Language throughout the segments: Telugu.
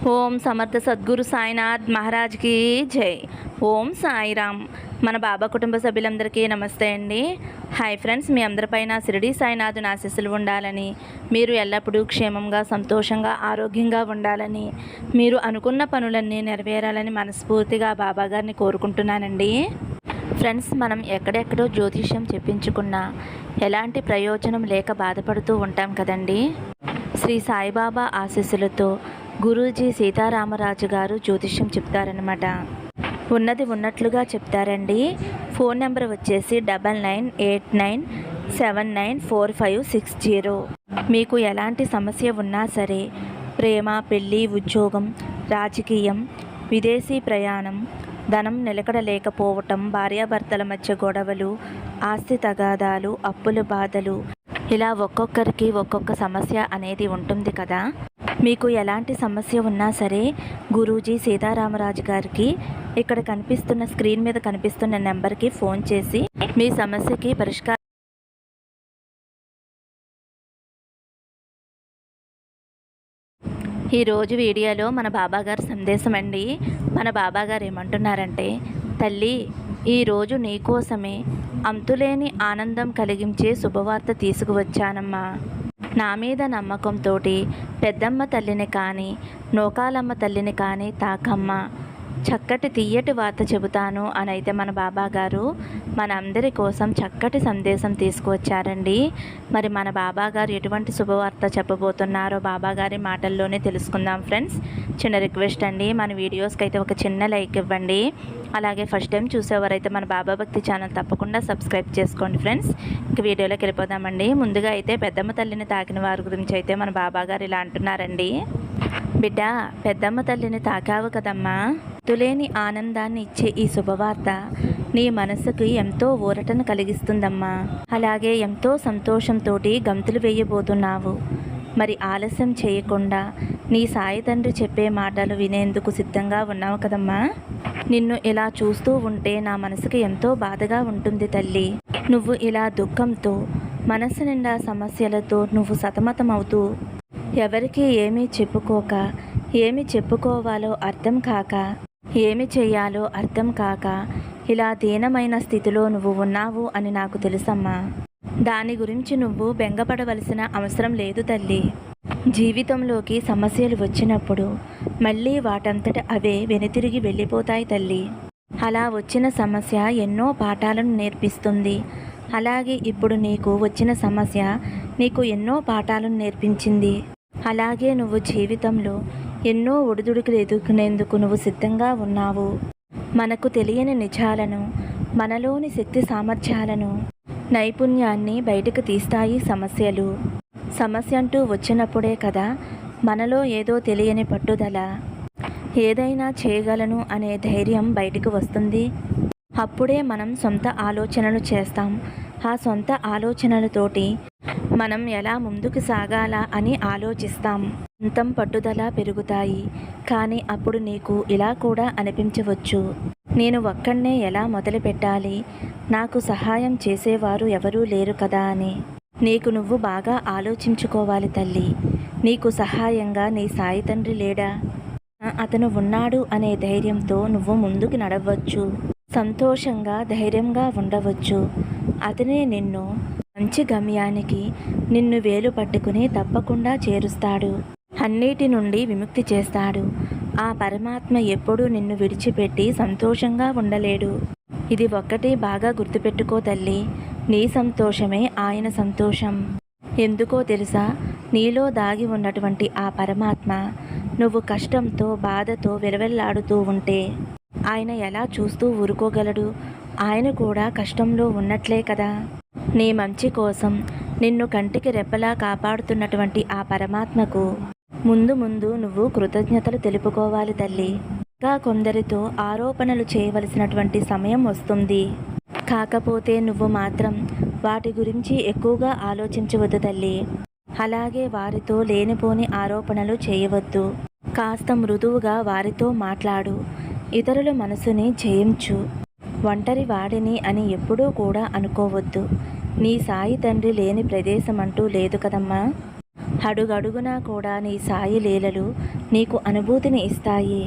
ఓం సమర్థ సద్గురు సాయినాథ్ మహారాజ్కి జై. ఓం సాయిరామ్. మన బాబా కుటుంబ సభ్యులందరికీ నమస్తే అండి. హాయ్ ఫ్రెండ్స్, మీ అందరిపైన షిరిడి సాయినాథుని ఆశీస్సులు ఉండాలని, మీరు ఎల్లప్పుడూ క్షేమంగా సంతోషంగా ఆరోగ్యంగా ఉండాలని, మీరు అనుకున్న పనులన్నీ నెరవేరాలని మనస్ఫూర్తిగా బాబా గారిని కోరుకుంటున్నానండి. ఫ్రెండ్స్, మనం ఎక్కడెక్కడో జ్యోతిష్యం చెప్పించుకున్నా ఎలాంటి ప్రయోజనం లేక బాధపడుతూ ఉంటాం కదండి. శ్రీ సాయిబాబా ఆశీస్సులతో గురూజీ సీతారామరాజు గారు జ్యోతిష్యం చెప్తారనమాట. ఉన్నది ఉన్నట్లుగా చెప్తారండి. ఫోన్ నెంబర్ వచ్చేసి 9989794560. మీకు ఎలాంటి సమస్య ఉన్నా సరే, ప్రేమ, పెళ్ళి, ఉద్యోగం, రాజకీయం, విదేశీ ప్రయాణం, ధనం నిలకడ లేకపోవటం, భార్యాభర్తల మధ్య గొడవలు, ఆస్తి తగాదాలు, అప్పుల బాధలు, ఇలా ఒక్కొక్కరికి ఒక్కొక్క సమస్య అనేది ఉంటుంది కదా. మీకు ఎలాంటి సమస్య ఉన్నా సరే గురూజీ సీతారామరాజు గారికి ఇక్కడ కనిపిస్తున్న స్క్రీన్ మీద కనిపిస్తున్న నెంబర్కి ఫోన్ చేసి మీ సమస్యకి పరిష్కారం. ఈరోజు వీడియోలో మన బాబాగారు సందేశం అండి. మన బాబాగారు ఏమంటున్నారంటే, తల్లి, ఈరోజు నీకోసమే అంతులేని ఆనందం కలిగించే శుభవార్త తీసుకువచ్చానమ్మా. నా మీద నమ్మకంతో పెద్దమ్మ తల్లిని కానీ, నోకాలమ్మ తల్లిని కానీ తాకమ్మ. చక్కటి తీయటి వార్త చెబుతాను అని అయితే మన బాబాగారు మన అందరి కోసం చక్కటి సందేశం తీసుకువచ్చారండి. మరి మన బాబాగారు ఎటువంటి శుభవార్త చెప్పబోతున్నారో బాబాగారి మాటల్లోనే తెలుసుకుందాం ఫ్రెండ్స్. చిన్న రిక్వెస్ట్ అండి, మన వీడియోస్కి అయితే ఒక చిన్న లైక్ ఇవ్వండి. అలాగే ఫస్ట్ టైం చూసేవారైతే మన బాబా భక్తి ఛానల్ తప్పకుండా సబ్స్క్రైబ్ చేసుకోండి ఫ్రెండ్స్. ఇంక వీడియోలోకి వెళ్ళిపోదామండి. ముందుగా అయితే పెద్దమ్మ తల్లిని తాకిన వారి గురించి అయితే మన బాబాగారు ఇలా అంటున్నారండి. బిడ్డ, పెద్దమ్మ తల్లిని తాకావు కదమ్మా, తులేని ఆనందాన్ని ఇచ్చే ఈ శుభవార్త నీ మనసుకు ఎంతో ఊరటను కలిగిస్తుందమ్మా. అలాగే ఎంతో సంతోషంతో గంతులు వేయబోతున్నావు. మరి ఆలస్యం చేయకుండా నీ సాయి తండ్రి చెప్పే మాటలు వినేందుకు సిద్ధంగా ఉన్నావు కదమ్మా. నిన్ను ఇలా చూస్తూ ఉంటే నా మనసుకి ఎంతో బాధగా ఉంటుంది తల్లి. నువ్వు ఇలా దుఃఖంతో, మనసు నిండా సమస్యలతో నువ్వు సతమతమవుతూ, ఎవరికి ఏమీ చెప్పుకోక, ఏమి చెప్పుకోవాలో అర్థం కాక, ఏమి చేయాలో అర్థం కాక ఇలా దీనమైన స్థితిలో నువ్వు ఉన్నావు అని నాకు తెలుసమ్మా. దాని గురించి నువ్వు బెంగపడవలసిన అవసరం లేదు తల్లి. జీవితంలోకి సమస్యలు వచ్చినప్పుడు మళ్ళీ వాటంతట అవే వెనుతిరిగి వెళ్ళిపోతాయి తల్లి. అలా వచ్చిన సమస్య ఎన్నో పాఠాలను నేర్పిస్తుంది. అలాగే ఇప్పుడు నీకు వచ్చిన సమస్య నీకు ఎన్నో పాఠాలను నేర్పించింది. అలాగే నువ్వు జీవితంలో ఎన్నో ఒడిదుడుకులు ఎదుర్కొనేందుకు నువ్వు సిద్ధంగా ఉన్నావు. మనకు తెలియని నిజాలను, మనలోని శక్తి సామర్థ్యాలను, నైపుణ్యాన్ని బయటకు తీస్తాయి సమస్యలు. సమస్య అంటూ వచ్చినప్పుడే కదా మనలో ఏదో తెలియని పట్టుదల, ఏదైనా చేయగలను అనే ధైర్యం బయటకు వస్తుంది. అప్పుడే మనం సొంత ఆలోచనలు చేస్తాం. ఆ సొంత ఆలోచనలతోటి మనం ఎలా ముందుకు సాగాలా అని ఆలోచిస్తాం. సొంతం పట్టుదల పెరుగుతాయి. కానీ అప్పుడు నీకు ఇలా కూడా అనిపించవచ్చు, నేను ఒక్కడనే ఎలా మొదలు పెట్టాలి, నాకు సహాయం చేసేవారు ఎవరూ లేరు కదా అని. నీకు నువ్వు బాగా ఆలోచించుకోవాలి తల్లి. నీకు సహాయంగా నీ సాయి తండ్రి లేడా? అతను ఉన్నాడు అనే ధైర్యంతో నువ్వు ముందుకు నడవచ్చు. సంతోషంగా, ధైర్యంగా ఉండవచ్చు. అతనే నిన్ను మంచి గమ్యానికి, నిన్ను వేలు పట్టుకుని తప్పకుండా చేరుస్తాడు. అన్నిటి నుండి విముక్తి చేస్తాడు. ఆ పరమాత్మ ఎప్పుడూ నిన్ను విడిచిపెట్టి సంతోషంగా ఉండలేడు. ఇది ఒక్కటి బాగా గుర్తుపెట్టుకో తల్లి. నీ సంతోషమే ఆయన సంతోషం. ఎందుకో తెలుసా? నీలో దాగి ఉన్నటువంటి ఆ పరమాత్మ నువ్వు కష్టంతో, బాధతో విలవెల్లాడుతూ ఉంటే ఆయన ఎలా చూస్తూ ఊరుకోగలడు? ఆయన కూడా కష్టంలో ఉన్నట్లే కదా. నీ మంచి కోసం నిన్ను కంటికి రెప్పలా కాపాడుతున్నటువంటి ఆ పరమాత్మకు ముందు ముందు నువ్వు కృతజ్ఞతలు తెలుపుకోవాలి తల్లి. ఇంకా కొందరితో ఆరోపణలు చేయవలసినటువంటి సమయం వస్తుంది. కాకపోతే నువ్వు మాత్రం వాటి గురించి ఎక్కువగా ఆలోచించవద్దు తల్లి. అలాగే వారితో లేనిపోని ఆరోపణలు చేయవద్దు. కాస్త మృదువుగా వారితో మాట్లాడు. ఇతరుల మనసుని జయించు. ఒంటరి వాడిని అని ఎప్పుడూ కూడా అనుకోవద్దు. నీ సాయి తండ్రి లేని ప్రదేశం అంటూ లేదు కదమ్మా. అడుగడుగునా కూడా నీ సాయి లీలలు నీకు అనుభూతిని ఇస్తాయి.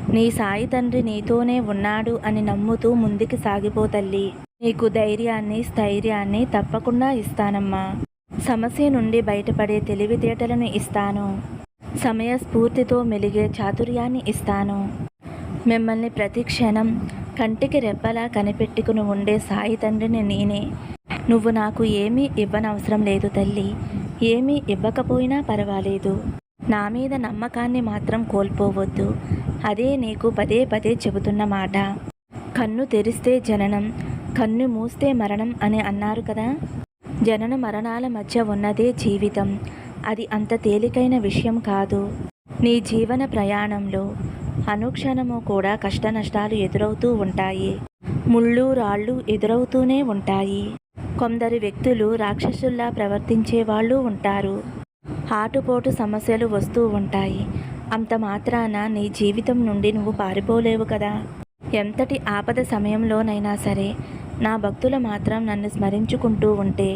నీ సాయి తండ్రి నీతోనే ఉన్నాడు అని నమ్ముతూ ముందుకు సాగిపో తల్లి. నీకు ధైర్యాన్ని, స్థైర్యాన్ని తప్పకుండా ఇస్తానమ్మా. సమస్య నుండి బయటపడే తెలివితేటలను ఇస్తాను. సమయస్ఫూర్తితో మెలిగే చాతుర్యాన్ని ఇస్తాను. మిమ్మల్ని ప్రతి క్షణం కంటికి రెప్పలా కనిపెట్టుకుని ఉండే సాయి తండ్రిని నేనే. నువ్వు నాకు ఏమీ ఇవ్వనవసరం లేదు తల్లి. ఏమీ ఇవ్వకపోయినా పర్వాలేదు. నా మీద నమ్మకాన్ని మాత్రం కోల్పోవద్దు. అదే నీకు పదే పదే చెబుతున్న మాట. కన్ను తెరిస్తే జననం, కన్ను మూస్తే మరణం అని అన్నారు కదా. జనన మరణాల మధ్య ఉన్నదే జీవితం. అది అంత తేలికైన విషయం కాదు. నీ జీవన ప్రయాణంలో అనుక్షణము కూడా కష్టనష్టాలు ఎదురవుతూ ఉంటాయి. ముళ్ళు రాళ్ళు ఎదురవుతూనే ఉంటాయి. కొందరు వ్యక్తులు రాక్షసుల్లా ప్రవర్తించే వాళ్ళు ఉంటారు. ఆటుపోటు సమస్యలు వస్తూ ఉంటాయి. అంత మాత్రాన నీ జీవితం నుండి నువ్వు పారిపోలేవు కదా. ఎంతటి ఆపద సమయంలోనైనా సరే నా భక్తులు మాత్రం నన్ను స్మరించుకుంటూ ఉంటే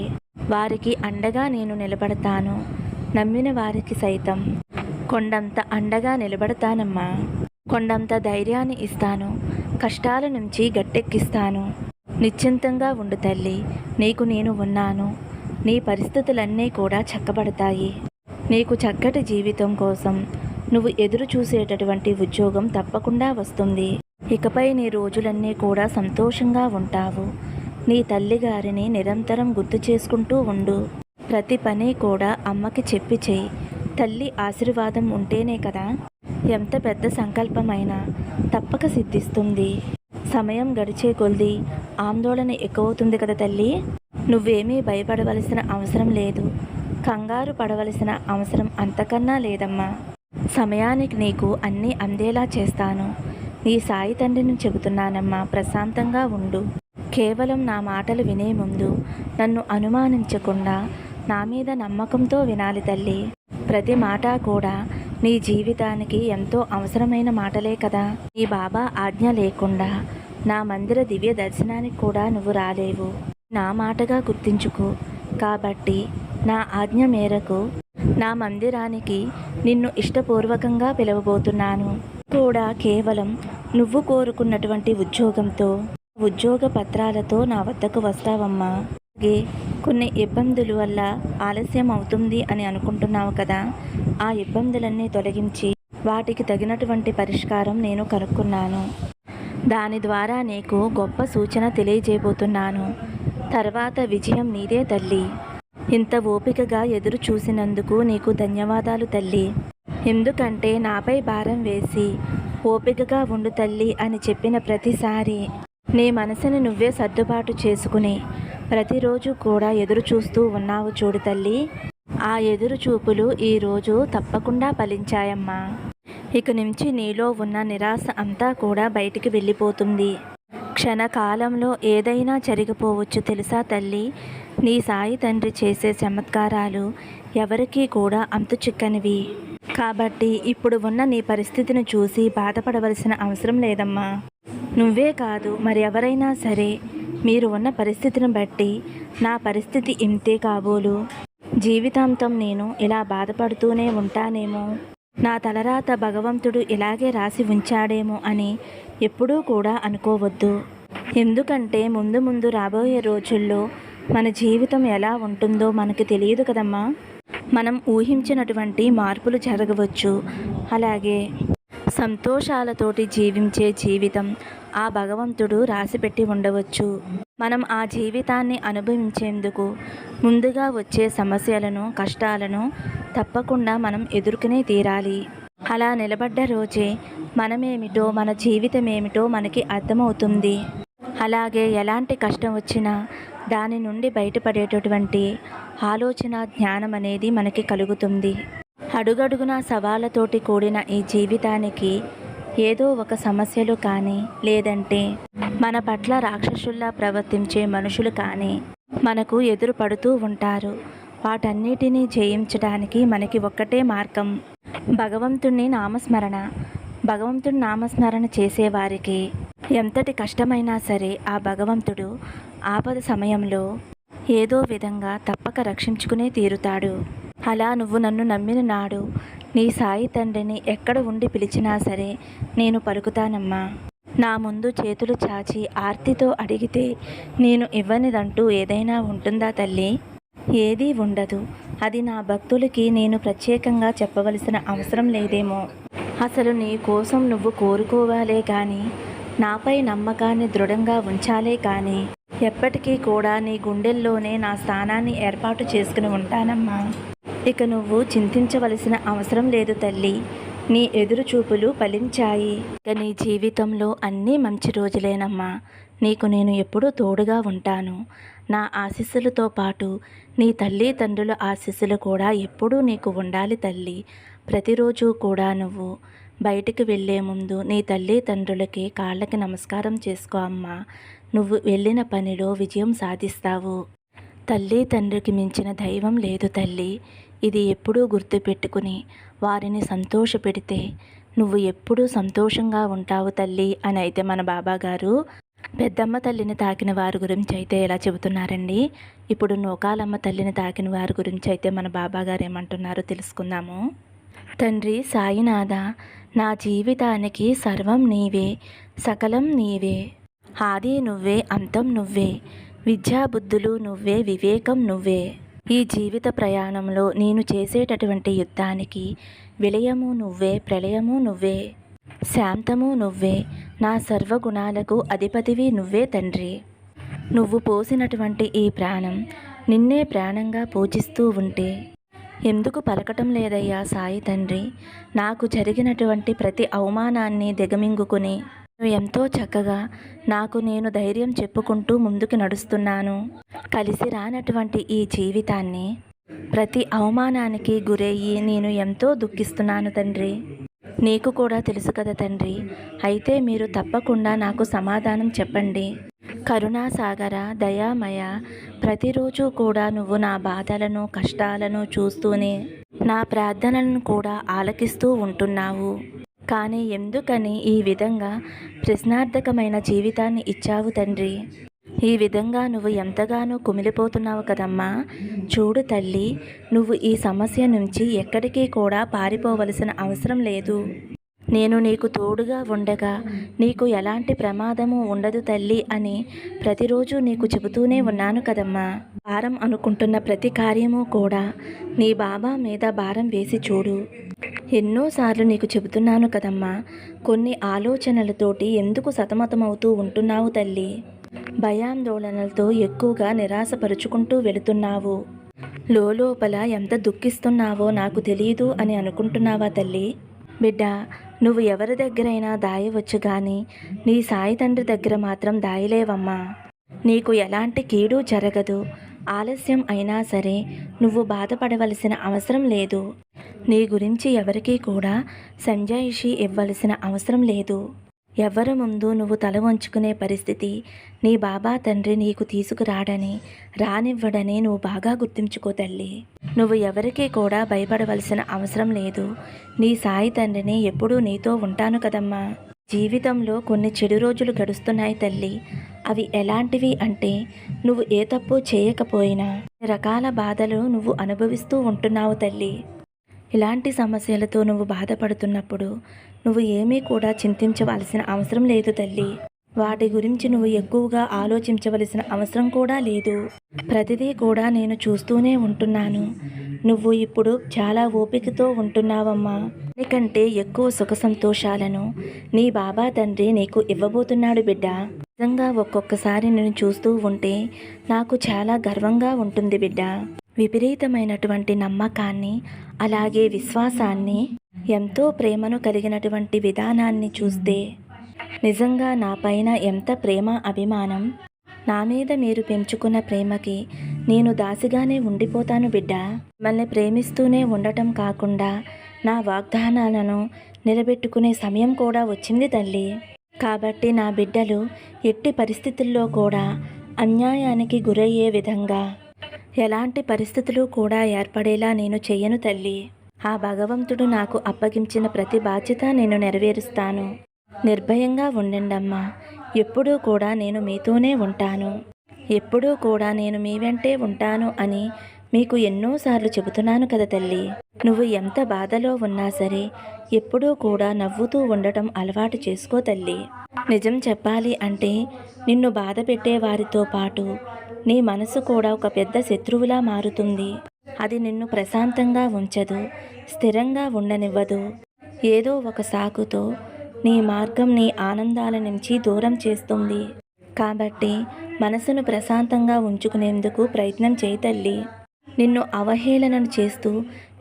వారికి అండగా నేను నిలబడతాను. నమ్మిన వారికి సైతం కొండంత అండగా నిలబడతానమ్మా. కొండంత ధైర్యాన్ని ఇస్తాను. కష్టాల నుంచి గట్టెక్కిస్తాను. నిశ్చింతంగా ఉండు తల్లి. నీకు నేను ఉన్నాను. నీ పరిస్థితులన్నీ కూడా చక్కబడతాయి. నీకు చక్కటి జీవితం కోసం నువ్వు ఎదురు చూసేటటువంటి ఉద్యోగం తప్పకుండా వస్తుంది. ఇకపై నీ రోజులన్నీ కూడా సంతోషంగా ఉంటావు. నీ తల్లిగారిని నిరంతరం గుర్తు చేసుకుంటూ ఉండు. ప్రతి పని కూడా అమ్మకి చెప్పి చెయ్యి. తల్లి ఆశీర్వాదం ఉంటేనే కదా ఎంత పెద్ద సంకల్పమైనా తప్పక సిద్ధిస్తుంది. సమయం గడిచే కొద్దీ ఆందోళన ఎక్కువవుతుంది కదా తల్లి. నువ్వేమీ భయపడవలసిన అవసరం లేదు. కంగారు పడవలసిన అవసరం అంతకన్నా లేదమ్మా. సమయానికి నీకు అన్నీ అందేలా చేస్తాను. నీ సాయి తండ్రిని చెబుతున్నానమ్మా. ప్రశాంతంగా ఉండు. కేవలం నా మాటలు వినే ముందు నన్ను అనుమానించకుండా నా మీద నమ్మకంతో వినాలి తల్లి. ప్రతి మాట కూడా నీ జీవితానికి ఎంతో అవసరమైన మాటలే కదా. నీ బాబా ఆజ్ఞ లేకుండా నా మందిర దివ్య దర్శనానికి కూడా నువ్వు రాలేవు. నా మాటగా గుర్తించుకో. కాబట్టి నా ఆజ్ఞ మేరకు నా మందిరానికి నిన్ను ఇష్టపూర్వకంగా పిలవబోతున్నాను. కూడా కేవలం నువ్వు కోరుకున్నటువంటి ఉద్యోగంతో, ఉద్యోగ పత్రాలతో నా వద్దకు వస్తావమ్మా. అలాగే కొన్ని ఇబ్బందుల వల్ల ఆలస్యం అవుతుంది అని అనుకుంటున్నావు కదా. ఆ ఇబ్బందులన్నీ తొలగించి వాటికి తగినటువంటి పరిష్కారం నేను కనుక్కున్నాను. దాని ద్వారా నీకు గొప్ప సూచన తెలియజేయబోతున్నాను. తర్వాత విజయం నీదే తల్లి. ఇంత ఓపికగా ఎదురు చూసినందుకు నీకు ధన్యవాదాలు తల్లి. ఎందుకంటే నాపై భారం వేసి ఓపికగా ఉండు తల్లి అని చెప్పిన ప్రతిసారి నీ మనసుని నువ్వే సర్దుబాటు చేసుకుని ప్రతిరోజు కూడా ఎదురు చూస్తూ ఉన్నావు చూడు తల్లి. ఆ ఎదురు చూపులు ఈరోజు తప్పకుండా ఫలించాయమ్మా. ఇక నుంచి నీలో ఉన్న నిరాశ అంతా కూడా బయటికి వెళ్ళిపోతుంది. క్షణకాలంలో ఏదైనా జరిగిపోవచ్చు తెలుసా తల్లి. నీ సాయి తండ్రి చేసే చమత్కారాలు ఎవరికీ కూడా అంతు చిక్కనివి. కాబట్టి ఇప్పుడు ఉన్న నీ పరిస్థితిని చూసి బాధపడవలసిన అవసరం లేదమ్మా. నువ్వే కాదు మరి ఎవరైనా సరే మీరు ఉన్న పరిస్థితిని బట్టి నా పరిస్థితి ఇంతే కాబోలు, జీవితాంతం నేను ఇలా బాధపడుతూనే ఉంటానేమో, నా తలరాత భగవంతుడు ఇలాగే రాసి ఉంచాడేమో అని ఎప్పుడూ కూడా అనుకోవద్దు. ఎందుకంటే ముందు ముందు రాబోయే రోజుల్లో మన జీవితం ఎలా ఉంటుందో మనకి తెలియదు కదమ్మా. మనం ఊహించినటువంటి మార్పులు జరగవచ్చు. అలాగే సంతోషాలతోటి జీవించే జీవితం ఆ భగవంతుడు రాసిపెట్టి ఉండవచ్చు. మనం ఆ జీవితాన్ని అనుభవించేందుకు ముందుగా వచ్చే సమస్యలను, కష్టాలను తప్పకుండా మనం ఎదుర్కొనే తీరాలి. అలా నిలబడ్డ రోజే మనమేమిటో, మన జీవితం ఏమిటో మనకి అర్థమవుతుంది. అలాగే ఎలాంటి కష్టం వచ్చినా దాని నుండి బయటపడేటటువంటి ఆలోచన, జ్ఞానం అనేది మనకి కలుగుతుంది. అడుగడుగున సవాళ్ళతోటి కూడిన ఈ జీవితానికి ఏదో ఒక సమస్యలు కానీ, లేదంటే మన పట్ల రాక్షసుల్లా ప్రవర్తించే మనుషులు కానీ మనకు ఎదురు పడుతూ ఉంటారు. వాటన్నిటినీ జయించడానికి మనకి ఒక్కటే మార్గం, భగవంతుని నామస్మరణ. భగవంతుని నామస్మరణ చేసేవారికి ఎంతటి కష్టమైనా సరే ఆ భగవంతుడు ఆపద సమయంలో ఏదో విధంగా తప్పక రక్షించుకునే తీరుతాడు. అలా నువ్వు నన్ను నమ్మిన నాడు నీ సాయి తండ్రిని ఎక్కడ ఉండి పిలిచినా సరే నేను పలుకుతానమ్మా. నా ముందు చేతులు చాచి ఆర్తితో అడిగితే నేను ఇవ్వనిదంటూ ఏదైనా ఉంటుందా తల్లి? ఏదీ ఉండదు. అది నా భక్తులకి నేను ప్రత్యేకంగా చెప్పవలసిన అవసరం లేదేమో. అసలు నీ కోసం నువ్వు కోరుకోవాలే కానీ, నాపై నమ్మకాన్ని దృఢంగా ఉంచాలే కానీ, ఎప్పటికీ కూడా నీ గుండెల్లోనే నా స్థానాన్ని ఏర్పాటు చేసుకుని ఉంటానమ్మా. ఇక నువ్వు చింతించవలసిన అవసరం లేదు తల్లి. నీ ఎదురు చూపులు ఫలించాయి. ఇక నీ జీవితంలో అన్నీ మంచి రోజులేనమ్మా. నీకు నేను ఎప్పుడూ తోడుగా ఉంటాను. నా ఆశీస్సులతో పాటు నీ తల్లి తండ్రుల ఆశీస్సులు కూడా ఎప్పుడూ నీకు ఉండాలి తల్లి. ప్రతిరోజు కూడా నువ్వు బయటికి వెళ్ళే ముందు నీ తల్లి తండ్రులకి కాళ్ళకి నమస్కారం చేసుకో అమ్మా. నువ్వు వెళ్ళిన పనిలో విజయం సాధిస్తావు. తల్లి తండ్రికి మించిన దైవం లేదు తల్లి. ఇది ఎప్పుడూ గుర్తుపెట్టుకుని వారిని సంతోషపెడితే నువ్వు ఎప్పుడూ సంతోషంగా ఉంటావు తల్లి అని అయితే మన బాబాగారు పెద్దమ్మ తల్లిని తాకిన వారి గురించి అయితే ఎలా చెబుతున్నారండి. ఇప్పుడు నూకాలమ్మ తల్లిని తాకిన వారి గురించి అయితే మన బాబాగారు ఏమంటున్నారో తెలుసుకుందాము. తండ్రి సాయినాథ, నా జీవితానికి సర్వం నీవే, సకలం నీవే. ఆది నువ్వే, అంతం నువ్వే. విద్యాబుద్ధులు నువ్వే, వివేకం నువ్వే. ఈ జీవిత ప్రయాణంలో నేను చేసేటటువంటి యుద్ధానికి విలయము నువ్వే, ప్రళయము నువ్వే, శాంతము నువ్వే. నా సర్వగుణాలకు అధిపతివి నువ్వే తండ్రి. నువ్వు పోసినటువంటి ఈ ప్రాణం నిన్నే ప్రాణంగా పూజిస్తూ ఉంటే ఎందుకు పలకటం లేదయ్యా సాయి తండ్రి? నాకు జరిగినటువంటి ప్రతి అవమానాన్ని దిగమింగుకుని నువ్వు ఎంతో చక్కగా నాకు నేను ధైర్యం చెప్పుకుంటూ ముందుకు నడుస్తున్నాను. కలిసి రానటువంటి ఈ జీవితాన్ని ప్రతి అవమానానికి గురయ్యి నేను ఎంతో దుఃఖిస్తున్నాను తండ్రి. నీకు కూడా తెలుసు కదా తండ్రి. అయితే మీరు తప్పకుండా నాకు సమాధానం చెప్పండి. కరుణాసాగర, దయామయ, ప్రతిరోజు కూడా నువ్వు నా బాధలను కష్టాలను చూస్తూనే నా ప్రార్థనలను కూడా ఆలకిస్తూ ఉంటున్నావు. కానీ ఎందుకని ఈ విధంగా ప్రశ్నార్థకమైన జీవితాన్ని ఇచ్చావు తండ్రి? ఈ విధంగా నువ్వు ఎంతగానో కుమిలిపోతున్నావు కదమ్మా. చూడు తల్లి, నువ్వు ఈ సమస్య నుంచి ఎక్కడికి కూడా పారిపోవలసిన అవసరం లేదు. నేను నీకు తోడుగా ఉండగా నీకు ఎలాంటి ప్రమాదము ఉండదు తల్లి అని ప్రతిరోజు నీకు చెబుతూనే ఉన్నాను కదమ్మా. భారం అనుకుంటున్న ప్రతి కార్యము కూడా నీ బాబా మీద భారం వేసి చూడు. ఎన్నోసార్లు నీకు చెబుతున్నాను కదమ్మా. కొన్ని ఆలోచనలతోటి ఎందుకు సతమతమవుతూ ఉంటున్నావు తల్లి? భయాందోళనలతో ఎక్కువగా నిరాశపరుచుకుంటూ వెళుతున్నావు. లోపల ఎంత దుఃఖిస్తున్నావో నాకు తెలియదు అని అనుకుంటున్నావా తల్లి? బిడ్డ, నువ్వు ఎవరి దగ్గరైనా దాయవచ్చు కానీ నీ సాయి తండ్రి దగ్గర మాత్రం దాయలేవమ్మా. నీకు ఎలాంటి కీడు జరగదు. ఆలస్యం అయినా సరే నువ్వు బాధపడవలసిన అవసరం లేదు. నీ గురించి ఎవరికీ కూడా సంజాయిషి ఇవ్వవలసిన అవసరం లేదు. ఎవరి ముందు నువ్వు తల వంచుకునే పరిస్థితి నీ బాబా తండ్రి నీకు తీసుకురాడని, రానివ్వడని నువ్వు బాగా గుర్తుంచుకో తల్లి. నువ్వు ఎవరికీ కూడా భయపడవలసిన అవసరం లేదు. నీ సాయి తండ్రిని ఎప్పుడూ నీతో ఉంటాను కదమ్మా. జీవితంలో కొన్ని చెడు రోజులు గడుస్తున్నాయి తల్లి. అవి ఎలాంటివి అంటే, నువ్వు ఏ తప్పు చేయకపోయినా రకాల బాధలు నువ్వు అనుభవిస్తూ ఉంటున్నావు తల్లి. ఇలాంటి సమస్యలతో నువ్వు బాధపడుతున్నప్పుడు నువ్వు ఏమీ కూడా చింతించవలసిన అవసరం లేదు తల్లి. వాటి గురించి నువ్వు ఎక్కువగా ఆలోచించవలసిన అవసరం కూడా లేదు. ప్రతిదీ కూడా నేను చూస్తూనే ఉంటున్నాను. నువ్వు ఇప్పుడు చాలా ఓపికతో ఉంటున్నావమ్మా. నీకంటే ఎక్కువ సుఖ సంతోషాలను నీ బాబా తండ్రి నీకు ఇవ్వబోతున్నాడు బిడ్డ. నిజంగా ఒక్కొక్కసారి నేను చూస్తూ ఉంటే నాకు చాలా గర్వంగా ఉంటుంది బిడ్డ. విపరీతమైనటువంటి నమ్మకాన్ని, అలాగే విశ్వాసాన్ని, ఎంతో ప్రేమను కలిగినటువంటి విధానాన్ని చూస్తే నిజంగా నా పైన ఎంత ప్రేమ అభిమానం. నా మీద మీరు పెంచుకున్న ప్రేమకి నేను దాసిగానే ఉండిపోతాను బిడ్డ. మిమ్మల్ని ప్రేమిస్తూనే ఉండటం కాకుండా నా వాగ్దానాలను నిలబెట్టుకునే సమయం కూడా వచ్చింది తల్లి. కాబట్టి నా బిడ్డలు ఎట్టి పరిస్థితుల్లో కూడా అన్యాయానికి గురయ్యే విధంగా ఎలాంటి పరిస్థితులు కూడా ఏర్పడేలా నేను చెయ్యను తల్లి. ఆ భగవంతుడు నాకు అప్పగించిన ప్రతి బాధ్యత నేను నెరవేరుస్తాను. నిర్భయంగా ఉండండమ్మా. ఎప్పుడూ కూడా నేను మీతోనే ఉంటాను. ఎప్పుడూ కూడా నేను మీ వెంటే ఉంటాను అని మీకు ఎన్నోసార్లు చెబుతున్నాను కదా తల్లి, నువ్వు ఎంత బాధలో ఉన్నా సరే ఎప్పుడూ కూడా నవ్వుతూ ఉండటం అలవాటు చేసుకో తల్లి. నిజం చెప్పాలి అంటే నిన్ను బాధ పెట్టే వారితో పాటు నీ మనసు కూడా ఒక పెద్ద శత్రువులా మారుతుంది. అది నిన్ను ప్రశాంతంగా ఉంచదు, స్థిరంగా ఉండనివ్వదు. ఏదో ఒక సాకుతో నీ మార్గం, నీ ఆనందాల నుంచి దూరం చేస్తుంది. కాబట్టి మనసును ప్రశాంతంగా ఉంచుకునేందుకు ప్రయత్నం చేయి తల్లి. నిన్ను అవహేళనను చేస్తూ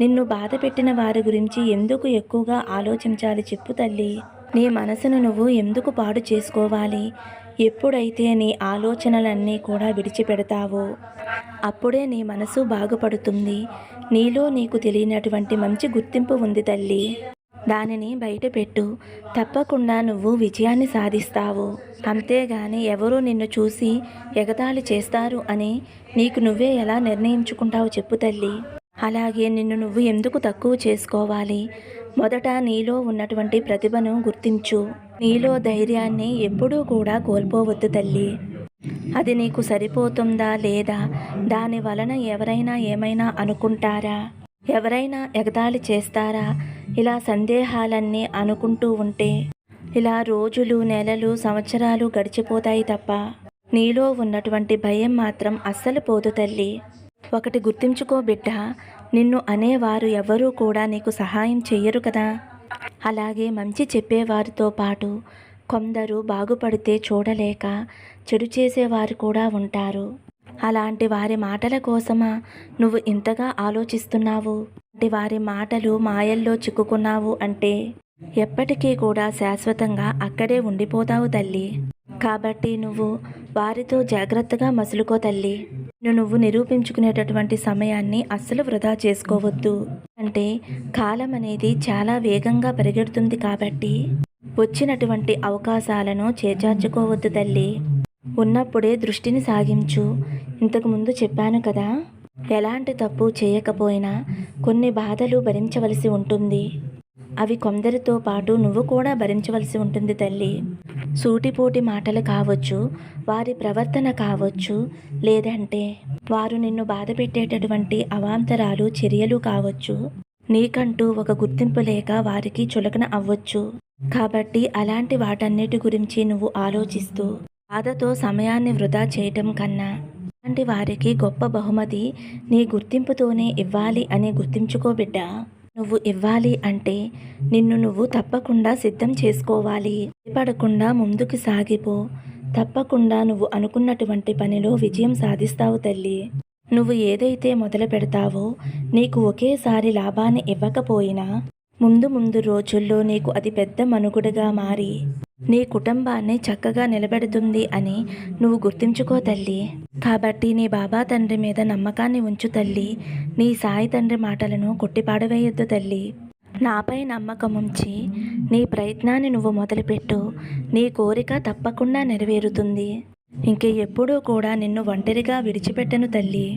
నిన్ను బాధ పెట్టిన వారి గురించి ఎందుకు ఎక్కువగా ఆలోచించాలి చెప్పు తల్లి. నీ మనసును నువ్వు ఎందుకు పాడు చేసుకోవాలి? ఎప్పుడైతే నీ ఆలోచనలన్నీ కూడా విడిచిపెడతావో అప్పుడే నీ మనసు బాగుపడుతుంది. నీలో నీకు తెలియనటువంటి మంచి గుర్తింపు ఉంది తల్లి. దానిని బయటపెట్టు. తప్పకుండా నువ్వు విజయాన్ని సాధిస్తావు. అంతేగాని ఎవరో నిన్ను చూసి ఎగతాళి చేస్తారు అని నీకు నువ్వే ఎలా నిర్ణయించుకుంటావు చెప్పు తల్లి. అలాగే నిన్ను నువ్వు ఎందుకు తక్కువ చేసుకోవాలి? మొదట నీలో ఉన్నటువంటి ప్రతిభను గుర్తించు. నీలో ధైర్యాన్ని ఎప్పుడూ కూడా కోల్పోవద్దు తల్లి. అది నీకు సరిపోతుందా లేదా, దాని వలన ఎవరైనా ఏమైనా అనుకుంటారా, ఎవరైనా ఎగతాళి చేస్తారా, ఇలా సందేహాలన్నీ అనుకుంటూ ఉంటే ఇలా రోజులు, నెలలు, సంవత్సరాలు గడిచిపోతాయి తప్ప నీలో ఉన్నటువంటి భయం మాత్రం అస్సలు పోదు తల్లి. ఒకటి గుర్తుంచుకో బిడ్డ, నిన్ను అనేవారు ఎవరూ కూడా నీకు సహాయం చెయ్యరు కదా. అలాగే మంచి చెప్పేవారితో పాటు కొందరు బాగుపడితే చూడలేక చెడు చేసేవారు కూడా ఉంటారు. అలాంటి వారి మాటల కోసమా నువ్వు ఇంతగా ఆలోచిస్తున్నావు? వారి మాటలు మాయల్లో చిక్కుకున్నావు అంటే ఎప్పటికీ కూడా శాశ్వతంగా అక్కడే ఉండిపోతావు తల్లి. కాబట్టి నువ్వు వారితో జాగ్రత్తగా మసులుకో తల్లి. నువ్వు నిరూపించుకునేటటువంటి సమయాన్ని అస్సలు వృధా చేసుకోవద్దు. అంటే కాలం అనేది చాలా వేగంగా పరిగెడుతుంది కాబట్టి వచ్చినటువంటి అవకాశాలను చేజార్చుకోవద్దు తల్లి. ఉన్నప్పుడే దృష్టిని సాగించు. ఇంతకుముందు చెప్పాను కదా, ఎలాంటి తప్పు చేయకపోయినా కొన్ని బాధలు భరించవలసి ఉంటుంది. అవి కొందరితో పాటు నువ్వు కూడా భరించవలసి ఉంటుంది తల్లి. సూటిపోటి మాటలు కావచ్చు, వారి ప్రవర్తన కావచ్చు, లేదంటే వారు నిన్ను బాధ పెట్టేటటువంటి అవాంతరాలు, చర్యలు కావచ్చు. నీకంటూ ఒక గుర్తింపు లేక వారికి చులకన అవ్వచ్చు. కాబట్టి అలాంటి వాటన్నిటి గురించి నువ్వు ఆలోచిస్తూ బాధతో సమయాన్ని వృధా చేయటం కన్నా అలాంటి వారికి గొప్ప బహుమతి నీ గుర్తింపుతోనే ఇవ్వాలి అని గుర్తించుకో బిడ్డ. నువ్వు ఇవ్వాలి అంటే నిన్ను నువ్వు తప్పకుండా సిద్ధం చేసుకోవాలి. భయపడకుండా ముందుకు సాగిపో. తప్పకుండా నువ్వు అనుకున్నటువంటి పనిలో విజయం సాధిస్తావు తల్లి. నువ్వు ఏదైతే మొదలు పెడతావో నీకు ఒకేసారి లాభాన్ని ఇవ్వకపోయినా ముందు రోజుల్లో నీకు అది పెద్ద మనుగడగా మారి నీ కుటుంబాన్ని చక్కగా నిలబెడుతుంది అని నువ్వు గుర్తుంచుకో తల్లి. కాబట్టి నీ బాబా తండ్రి మీద నమ్మకాన్ని ఉంచు తల్లి. నీ సాయి తండ్రి మాటలను కొట్టిపాడవేయొద్దు తల్లి. నాపై నమ్మకం ఉంచి నీ ప్రయత్నాన్ని నువ్వు మొదలుపెట్టు. నీ కోరిక తప్పకుండా నెరవేరుతుంది. ఇంక ఎప్పుడూ కూడా నిన్ను ఒంటరిగా విడిచిపెట్టను తల్లి.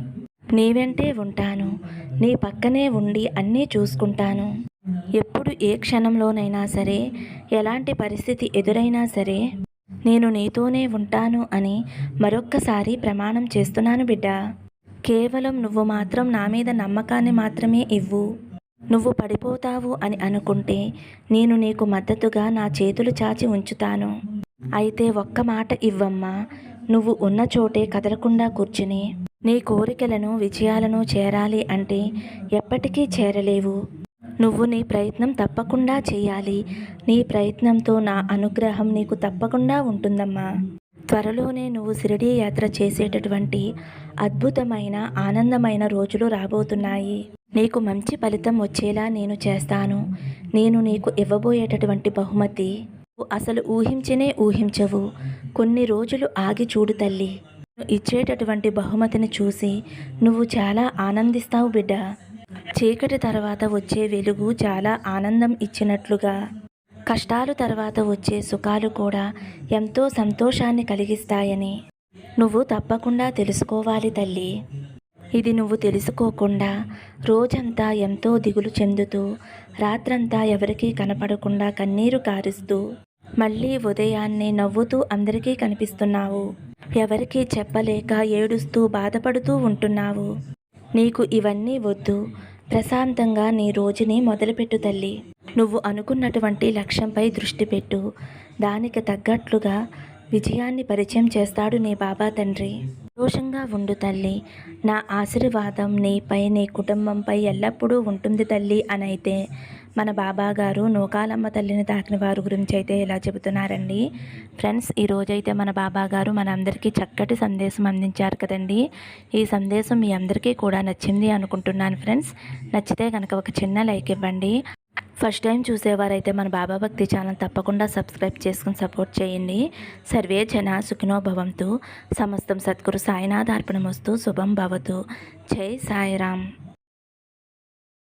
నీ వెంటే ఉంటాను. నీ పక్కనే ఉండి అన్నీ చూసుకుంటాను. ఎప్పుడు ఏ క్షణంలోనైనా సరే, ఎలాంటి పరిస్థితి ఎదురైనా సరే నేను నీతోనే ఉంటాను అని మరొక్కసారి ప్రమాణం చేస్తున్నాను బిడ్డ. కేవలం నువ్వు మాత్రం నా మీద నమ్మకాన్ని మాత్రమే ఇవ్వు. నువ్వు పడిపోతావు అని అనుకుంటే నేను నీకు మద్దతుగా నా చేతులు చాచి ఉంచుతాను. అయితే ఒక్క మాట ఇవ్వమ్మా, నువ్వు ఉన్న చోటే కదలకుండా కూర్చుని నీ కోరికలను, విజయాలను చేరాలి అంటే ఎప్పటికీ చేరలేవు. నువ్వు నీ ప్రయత్నం తప్పకుండా చేయాలి. నీ ప్రయత్నంతో నా అనుగ్రహం నీకు తప్పకుండా ఉంటుందమ్మా. త్వరలోనే నువ్వు షిరిడీ యాత్ర చేసేటటువంటి అద్భుతమైన, ఆనందమైన రోజులు రాబోతున్నాయి. నీకు మంచి ఫలితం వచ్చేలా నేను చేస్తాను. నేను నీకు ఇవ్వబోయేటటువంటి బహుమతి అసలు ఊహించనే ఊహించవు. కొన్ని రోజులు ఆగి చూడు తల్లి. ఇచ్చేటటువంటి బహుమతిని చూసి నువ్వు చాలా ఆనందిస్తావు బిడ్డ. చీకటి తర్వాత వచ్చే వెలుగు చాలా ఆనందం ఇచ్చినట్లుగా కష్టాలు తర్వాత వచ్చే సుఖాలు కూడా ఎంతో సంతోషాన్ని కలిగిస్తాయని నువ్వు తప్పకుండా తెలుసుకోవాలి తల్లి. ఇది నువ్వు తెలుసుకోకుండా రోజంతా ఎంతో దిగులు చెందుతూ, రాత్రంతా ఎవరికీ కనపడకుండా కన్నీరు కారుస్తూ, మళ్ళీ ఉదయాన్నే నవ్వుతూ అందరికీ కనిపిస్తున్నావు. ఎవరికీ చెప్పలేక ఏడుస్తూ బాధపడుతూ ఉంటున్నావు. నీకు ఇవన్నీ వద్దు. ప్రశాంతంగా నీ రోజుని మొదలుపెట్టు తల్లి. నువ్వు అనుకున్నటువంటి లక్ష్యంపై దృష్టి పెట్టు. దానికి తగ్గట్లుగా విజయాన్ని పరిచయం చేస్తాడు నీ బాబా తండ్రి. సంతోషంగా ఉండు తల్లి. నా ఆశీర్వాదం నీపై, నీ కుటుంబంపై ఎల్లప్పుడూ ఉంటుంది తల్లి అని అయితే మన బాబా గారు నూకాలమ్మ తల్లిని తాకిన వారి గురించి అయితే ఇలా చెబుతున్నారండి. ఫ్రెండ్స్, ఈరోజైతే మన బాబా గారు మన అందరికీ చక్కటి సందేశం అందించారు కదండి. ఈ సందేశం మీ అందరికీ కూడా నచ్చింది అనుకుంటున్నాను ఫ్రెండ్స్. నచ్చితే కనుక ఒక చిన్న లైక్ ఇవ్వండి. ఫస్ట్ టైం చూసేవారైతే మన బాబా భక్తి ఛానల్ తప్పకుండా సబ్స్క్రైబ్ చేసుకుని సపోర్ట్ చేయండి. సర్వే జన సుఖినో భవంతు. సమస్తం సద్గురు సాయినాథార్పణమస్తు. శుభం భవతు. జై సాయిరామ్.